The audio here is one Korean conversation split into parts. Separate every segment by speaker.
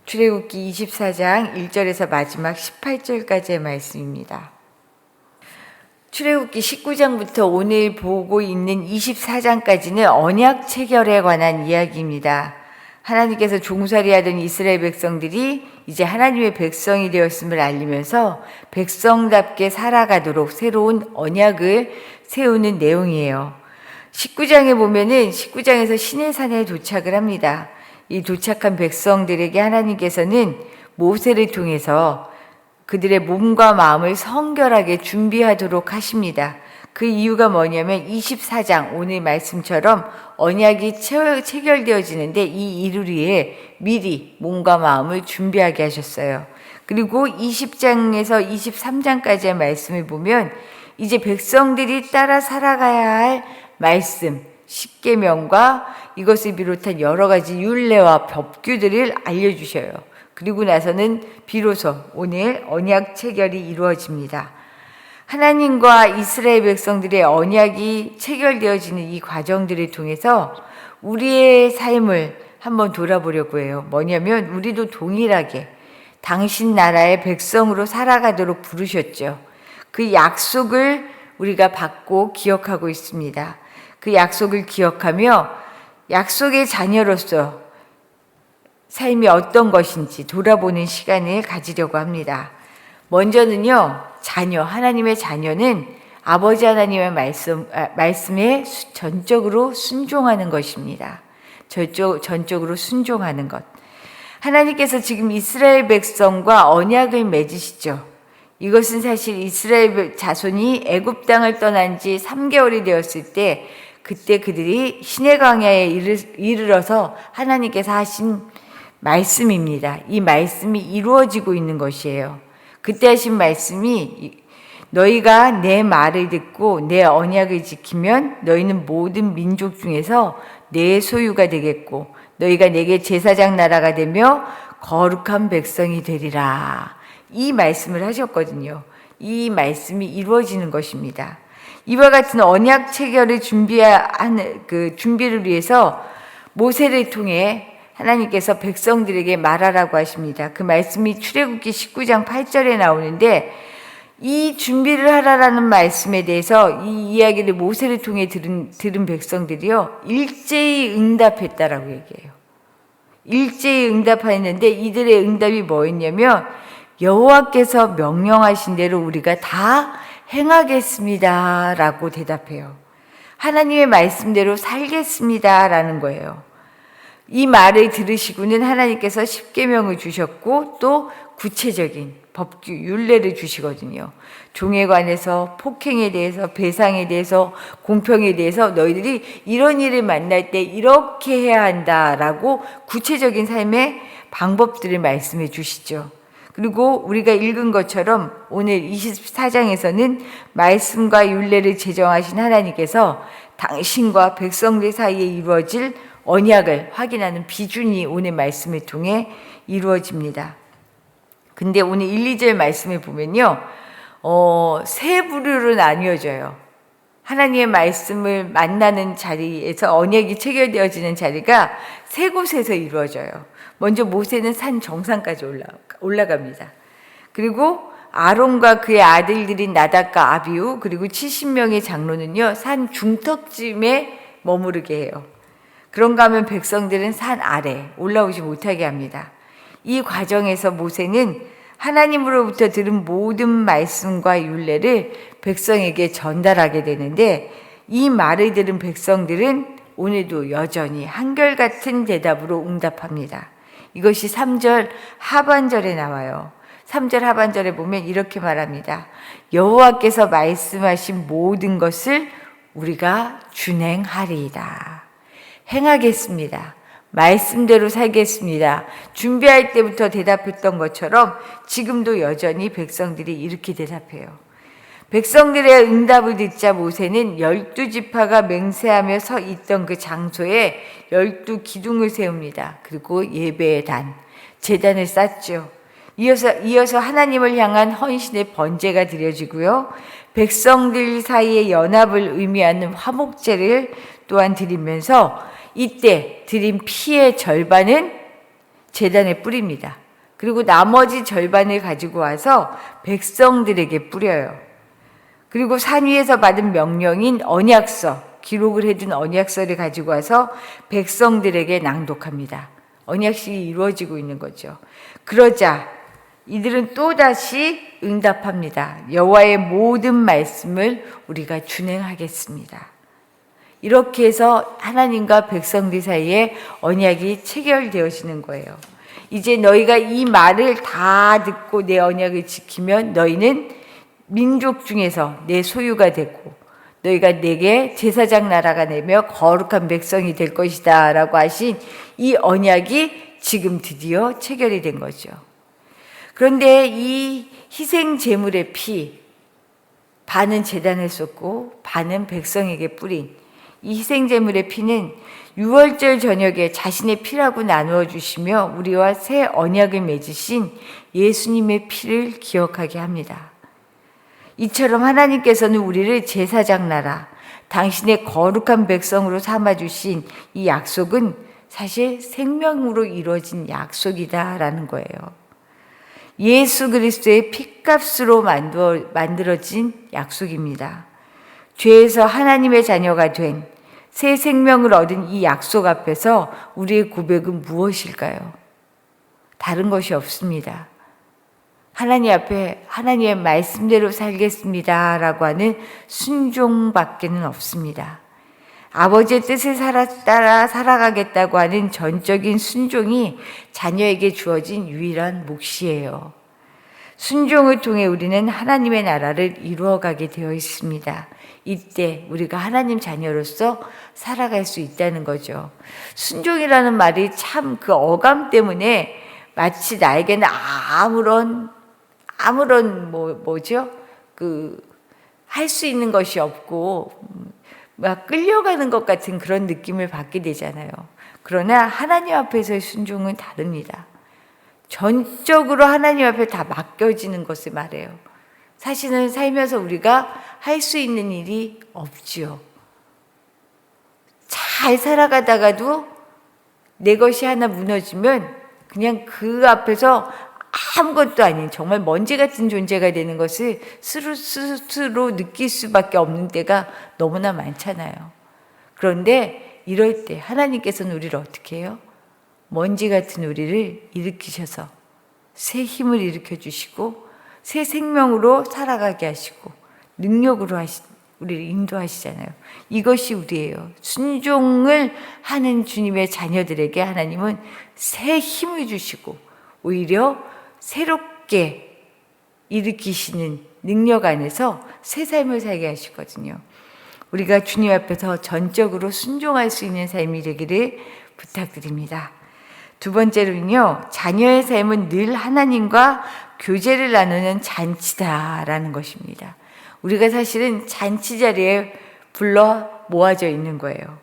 Speaker 1: 출애굽기 24장 1절에서 마지막 18절까지의 말씀입니다. 출애굽기 19장부터 오늘 보고 있는 24장까지는 언약 체결에 관한 이야기입니다. 하나님께서 종살이하던 이스라엘 백성들이 이제 하나님의 백성이 되었음을 알리면서 백성답게 살아가도록 새로운 언약을 세우는 내용이에요. 19장에 보면은 19장에서 시내산에 도착을 합니다. 이 도착한 백성들에게 하나님께서는 모세를 통해서 그들의 몸과 마음을 성결하게 준비하도록 하십니다. 그 이유가 뭐냐면 24장 오늘 말씀처럼 언약이 체결되어지는데 이 일을 위해 미리 몸과 마음을 준비하게 하셨어요. 그리고 20장에서 23장까지의 말씀을 보면 이제 백성들이 따라 살아가야 할 말씀, 십계명과 이것을 비롯한 여러 가지 율례와 법규들을 알려주셔요. 그리고 나서는 비로소 오늘 언약 체결이 이루어집니다. 하나님과 이스라엘 백성들의 언약이 체결되어지는 이 과정들을 통해서 우리의 삶을 한번 돌아보려고 해요. 뭐냐면 우리도 동일하게 당신 나라의 백성으로 살아가도록 부르셨죠. 그 약속을 우리가 받고 기억하고 있습니다. 그 약속을 기억하며 약속의 자녀로서 삶이 어떤 것인지 돌아보는 시간을 가지려고 합니다. 먼저는요, 하나님의 자녀는 아버지 하나님의 말씀에 전적으로 순종하는 것입니다. 전적으로 순종하는 것. 하나님께서 지금 이스라엘 백성과 언약을 맺으시죠. 이것은 사실 이스라엘 자손이 애굽 땅을 떠난 지 3개월이 되었을 때 그때 그들이 시내 광야에 이르러서 하나님께서 하신 말씀입니다. 이 말씀이 이루어지고 있는 것이에요. 그때 하신 말씀이 너희가 내 말을 듣고 내 언약을 지키면 너희는 모든 민족 중에서 내 소유가 되겠고 너희가 내게 제사장 나라가 되며 거룩한 백성이 되리라. 이 말씀을 하셨거든요. 이 말씀이 이루어지는 것입니다. 이와 같은 언약 체결을 준비한 준비를 위해서 모세를 통해 하나님께서 백성들에게 말하라고 하십니다. 그 말씀이 출애굽기 19장 8절에 나오는데 이 준비를 하라라는 말씀에 대해서 이 이야기를 모세를 통해 들은 백성들이요 일제히 응답했다라고 얘기해요. 일제히 응답하였는데 이들의 응답이 뭐였냐면 여호와께서 명령하신 대로 우리가 다 행하겠습니다 라고 대답해요. 하나님의 말씀대로 살겠습니다 라는 거예요. 이 말을 들으시고는 하나님께서 십계명을 주셨고 또 구체적인 법규, 율례를 주시거든요. 종에 관해서, 폭행에 대해서, 배상에 대해서, 공평에 대해서 너희들이 이런 일을 만날 때 이렇게 해야 한다라고 구체적인 삶의 방법들을 말씀해 주시죠. 그리고 우리가 읽은 것처럼 오늘 24장에서는 말씀과 율례를 제정하신 하나님께서 당신과 백성들 사이에 이루어질 언약을 확인하는 비준이 오늘 말씀을 통해 이루어집니다. 근데 오늘 1, 2절 말씀을 보면요. 세 부류로 나뉘어져요. 하나님의 말씀을 만나는 자리에서 언약이 체결되어지는 자리가 세 곳에서 이루어져요. 먼저 모세는 산 정상까지 올라갑니다. 그리고 아론과 그의 아들들인 나답과 아비후 그리고 70명의 장로는요. 산 중턱쯤에 머무르게 해요. 그런가 하면 백성들은 산 아래 올라오지 못하게 합니다. 이 과정에서 모세는 하나님으로부터 들은 모든 말씀과 율례를 백성에게 전달하게 되는데 이 말을 들은 백성들은 오늘도 여전히 한결같은 대답으로 응답합니다. 이것이 3절 하반절에 나와요. 3절 하반절에 보면 이렇게 말합니다. 여호와께서 말씀하신 모든 것을 우리가 준행하리이다. 행하겠습니다. 말씀대로 살겠습니다. 준비할 때부터 대답했던 것처럼 지금도 여전히 백성들이 이렇게 대답해요. 백성들의 응답을 듣자 모세는 12지파가 맹세하며 서 있던 그 장소에 12기둥을 세웁니다. 그리고 예배의 단, 제단을 쌓죠. 이어서 하나님을 향한 헌신의 번제가 드려지고요. 백성들 사이의 연합을 의미하는 화목제를 또한 드리면서 이때 드린 피의 절반은 제단에 뿌립니다. 그리고 나머지 절반을 가지고 와서 백성들에게 뿌려요. 그리고 산 위에서 받은 명령인 언약서, 기록을 해둔 언약서를 가지고 와서 백성들에게 낭독합니다. 언약식이 이루어지고 있는 거죠. 그러자 이들은 또다시 응답합니다. 여호와의 모든 말씀을 우리가 준행하겠습니다. 이렇게 해서 하나님과 백성들 사이에 언약이 체결되어지는 거예요. 이제 너희가 이 말을 다 듣고 내 언약을 지키면 너희는 민족 중에서 내 소유가 되고 너희가 내게 제사장 나라가 되며 거룩한 백성이 될 것이다 라고 하신 이 언약이 지금 드디어 체결이 된 거죠. 그런데 이 희생 제물의 피, 반은 제단에 쏟고 반은 백성에게 뿌린 이 희생 제물의 피는 유월절 저녁에 자신의 피라고 나누어 주시며 우리와 새 언약을 맺으신 예수님의 피를 기억하게 합니다. 이처럼 하나님께서는 우리를 제사장 나라, 당신의 거룩한 백성으로 삼아주신 이 약속은 사실 생명으로 이루어진 약속이다라는 거예요. 예수 그리스도의 피값으로 만들어진 약속입니다. 죄에서 하나님의 자녀가 된 새 생명을 얻은 이 약속 앞에서 우리의 고백은 무엇일까요? 다른 것이 없습니다. 하나님 앞에 하나님의 말씀대로 살겠습니다 라고 하는 순종밖에는 없습니다. 아버지의 뜻을 따라 살아가겠다고 하는 전적인 순종이 자녀에게 주어진 유일한 몫이에요. 순종을 통해 우리는 하나님의 나라를 이루어가게 되어 있습니다. 이때 우리가 하나님 자녀로서 살아갈 수 있다는 거죠. 순종이라는 말이 참 그 어감 때문에 마치 나에게는 아무런 할 수 있는 것이 없고 막 끌려가는 것 같은 그런 느낌을 받게 되잖아요. 그러나 하나님 앞에서의 순종은 다릅니다. 전적으로 하나님 앞에 다 맡겨지는 것을 말해요. 사실은 살면서 우리가 할 수 있는 일이 없지요. 잘 살아가다가도 내 것이 하나 무너지면 그냥 그 앞에서 아무것도 아닌 정말 먼지 같은 존재가 되는 것을 스스로 느낄 수밖에 없는 때가 너무나 많잖아요. 그런데 이럴 때 하나님께서는 우리를 어떻게 해요? 먼지 같은 우리를 일으키셔서 새 힘을 일으켜 주시고 새 생명으로 살아가게 하시고 능력으로 우리를 인도하시잖아요. 이것이 우리예요. 순종을 하는 주님의 자녀들에게 하나님은 새 힘을 주시고 오히려 새롭게 일으키시는 능력 안에서 새 삶을 살게 하시거든요. 우리가 주님 앞에서 전적으로 순종할 수 있는 삶이 되기를 부탁드립니다. 두 번째로는요, 자녀의 삶은 늘 하나님과 교제를 나누는 잔치다라는 것입니다. 우리가 사실은 잔치 자리에 불러 모아져 있는 거예요.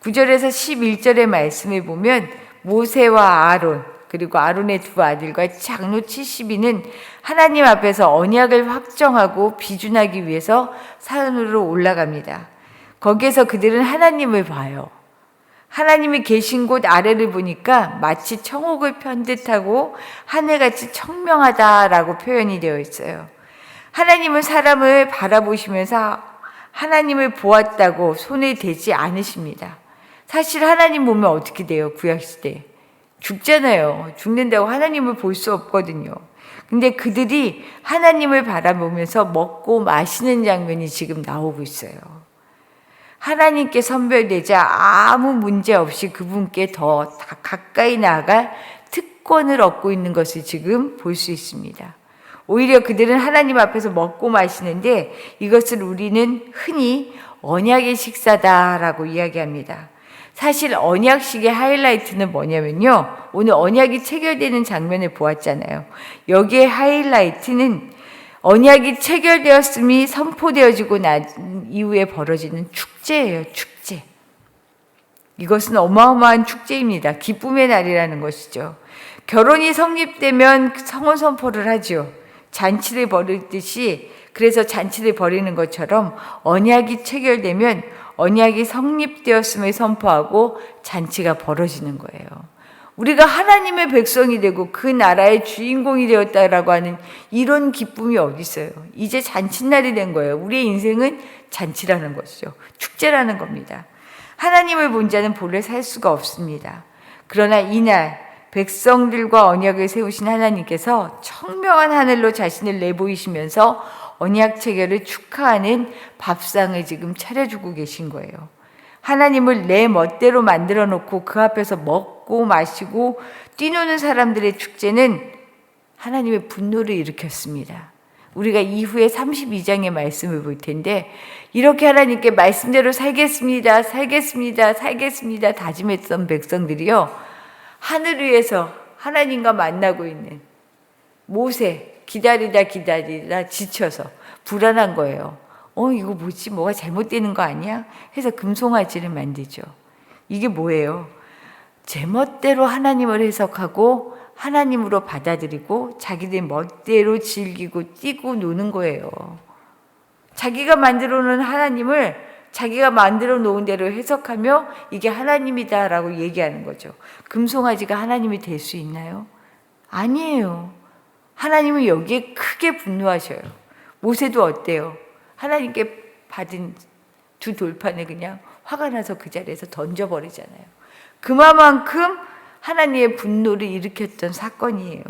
Speaker 1: 9절에서 11절의 말씀을 보면 모세와 아론, 그리고 아론의 두 아들과 장로 70인은 하나님 앞에서 언약을 확정하고 비준하기 위해서 산으로 올라갑니다. 거기에서 그들은 하나님을 봐요. 하나님이 계신 곳 아래를 보니까 마치 청옥을 편 듯하고 하늘같이 청명하다라고 표현이 되어 있어요. 하나님은 사람을 바라보시면서 하나님을 보았다고 손에 대지 않으십니다. 사실 하나님 보면 어떻게 돼요? 구약시대 죽잖아요. 죽는다고 하나님을 볼 수 없거든요. 근데 그들이 하나님을 바라보면서 먹고 마시는 장면이 지금 나오고 있어요. 하나님께 선별되자 아무 문제 없이 그분께 더 가까이 나아갈 특권을 얻고 있는 것을 지금 볼 수 있습니다. 오히려 그들은 하나님 앞에서 먹고 마시는데 이것을 우리는 흔히 언약의 식사다라고 이야기합니다. 사실 언약식의 하이라이트는 뭐냐면요. 오늘 언약이 체결되는 장면을 보았잖아요. 여기에 하이라이트는 언약이 체결되었음이 선포되어지고 난 이후에 벌어지는 축제예요. 축제. 이것은 어마어마한 축제입니다. 기쁨의 날이라는 것이죠. 결혼이 성립되면 성혼 선포를 하죠. 잔치를 벌이듯이 그래서 잔치를 벌이는 것처럼 언약이 체결되면 언약이 성립되었음을 선포하고 잔치가 벌어지는 거예요. 우리가 하나님의 백성이 되고 그 나라의 주인공이 되었다라고 하는 이런 기쁨이 어디 있어요? 이제 잔칫날이 된 거예요. 우리의 인생은 잔치라는 것이죠. 축제라는 겁니다. 하나님을 본 자는 본래 살 수가 없습니다. 그러나 이날 백성들과 언약을 세우신 하나님께서 청명한 하늘로 자신을 내보이시면서 언약 체결을 축하하는 밥상을 지금 차려주고 계신 거예요. 하나님을 내 멋대로 만들어 놓고 그 앞에서 먹고 마시고 뛰노는 사람들의 축제는 하나님의 분노를 일으켰습니다. 우리가 이후에 32장의 말씀을 볼 텐데 이렇게 하나님께 말씀대로 살겠습니다. 다짐했던 백성들이요. 하늘 위에서 하나님과 만나고 있는 모세 기다리다 지쳐서 불안한 거예요. 이거 뭐지? 뭐가 잘못되는 거 아니야? 해서 금송아지를 만들죠. 이게 뭐예요? 제멋대로 하나님을 해석하고 하나님으로 받아들이고 자기들 멋대로 즐기고 뛰고 노는 거예요. 자기가 만들어 놓은 하나님을 자기가 만들어 놓은 대로 해석하며 이게 하나님이다라고 얘기하는 거죠. 금송아지가 하나님이 될 수 있나요? 아니에요. 하나님은 여기에 크게 분노하셔요. 모세도 어때요? 하나님께 받은 두 돌판을 그냥 화가 나서 그 자리에서 던져버리잖아요. 그만큼 하나님의 분노를 일으켰던 사건이에요.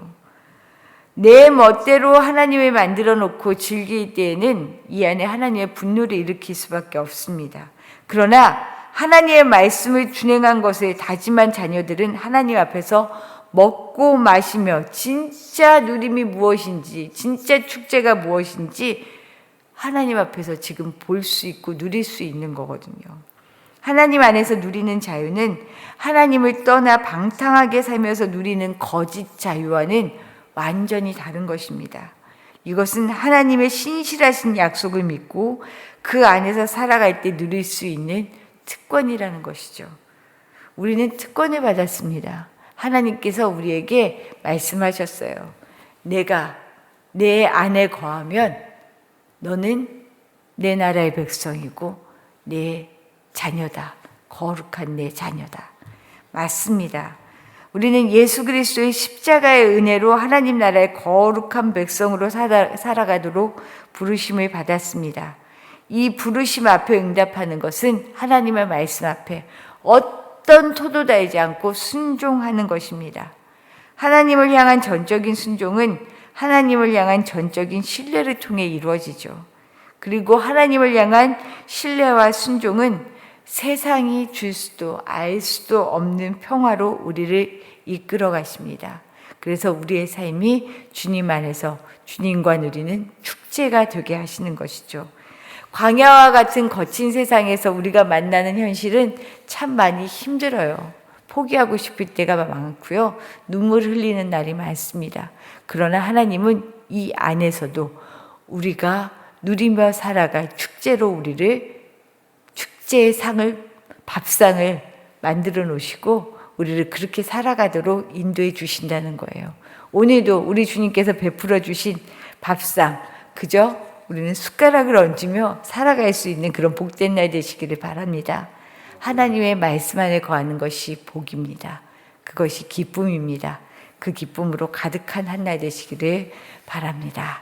Speaker 1: 내 멋대로 하나님을 만들어 놓고 즐길 때에는 이 안에 하나님의 분노를 일으킬 수밖에 없습니다. 그러나 하나님의 말씀을 준행한 것을 다짐한 자녀들은 하나님 앞에서 먹고 마시며 진짜 누림이 무엇인지, 진짜 축제가 무엇인지 하나님 앞에서 지금 볼 수 있고 누릴 수 있는 거거든요. 하나님 안에서 누리는 자유는 하나님을 떠나 방탕하게 살면서 누리는 거짓 자유와는 완전히 다른 것입니다. 이것은 하나님의 신실하신 약속을 믿고 그 안에서 살아갈 때 누릴 수 있는 특권이라는 것이죠. 우리는 특권을 받았습니다. 하나님께서 우리에게 말씀하셨어요. 내가 내 안에 거하면 너는 내 나라의 백성이고 내 자녀다. 거룩한 내 자녀다. 맞습니다. 우리는 예수 그리스도의 십자가의 은혜로 하나님 나라의 거룩한 백성으로 살아가도록 부르심을 받았습니다. 이 부르심 앞에 응답하는 것은 하나님의 말씀 앞에 어떤 토도 달지 않고 순종하는 것입니다. 하나님을 향한 전적인 순종은 하나님을 향한 전적인 신뢰를 통해 이루어지죠. 그리고 하나님을 향한 신뢰와 순종은 세상이 줄 수도 알 수도 없는 평화로 우리를 이끌어 가십니다. 그래서 우리의 삶이 주님 안에서 주님과 누리는 축제가 되게 하시는 것이죠. 광야와 같은 거친 세상에서 우리가 만나는 현실은 참 많이 힘들어요. 포기하고 싶을 때가 많고요. 눈물 흘리는 날이 많습니다. 그러나 하나님은 이 안에서도 우리가 누리며 살아갈 축제로 우리를 축제의 상을, 밥상을 만들어 놓으시고 우리를 그렇게 살아가도록 인도해 주신다는 거예요. 오늘도 우리 주님께서 베풀어 주신 밥상, 그저 우리는 숟가락을 얹으며 살아갈 수 있는 그런 복된 날 되시기를 바랍니다. 하나님의 말씀 안에 거하는 것이 복입니다. 그것이 기쁨입니다. 그 기쁨으로 가득한 한 날 되시기를 바랍니다.